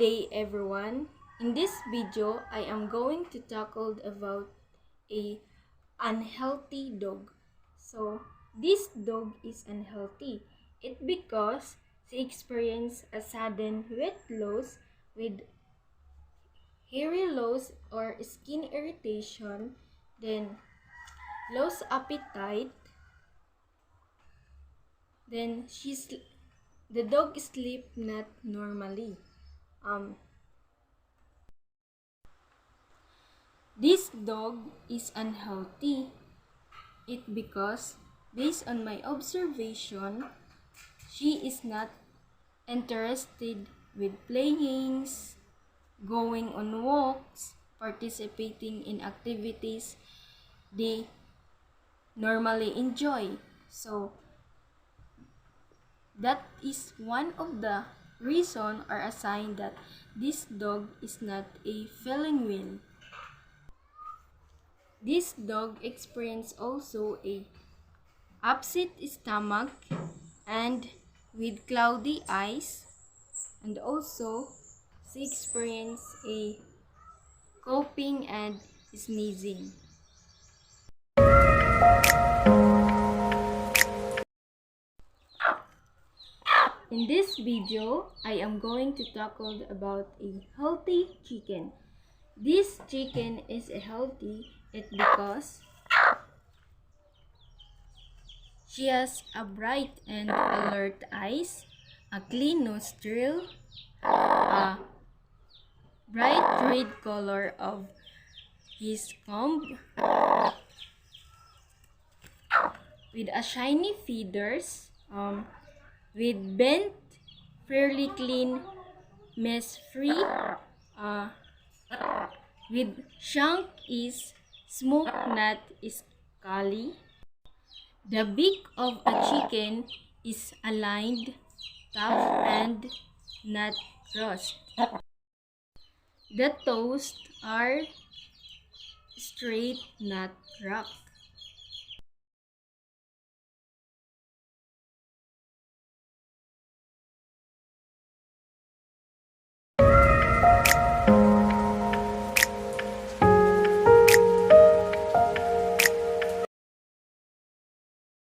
day everyone. In this video, I am going to tackle about a unhealthy dog. So, this dog is unhealthy. It because she experienced a sudden weight loss with hairy loss or skin irritation, then lost appetite, then the dog sleep not normally. This dog is unhealthy. It because based on my observation, she is not interested with playings, going on walks, participating in activities they normally enjoy. So that is one of the reason or a sign that this dog is not a feeling well. This dog experienced also a upset stomach and with cloudy eyes, and also she experienced a coughing and sneezing. In this video, I am going to tackle about a healthy chicken. This chicken is healthy because she has a bright and alert eyes, a clean nostril, a bright red color of his comb, with a shiny feathers, with bent, fairly clean, mess-free, with shank is smoked not scaly. The beak of a chicken is aligned, tough, and not crossed. The toes are straight, not rough.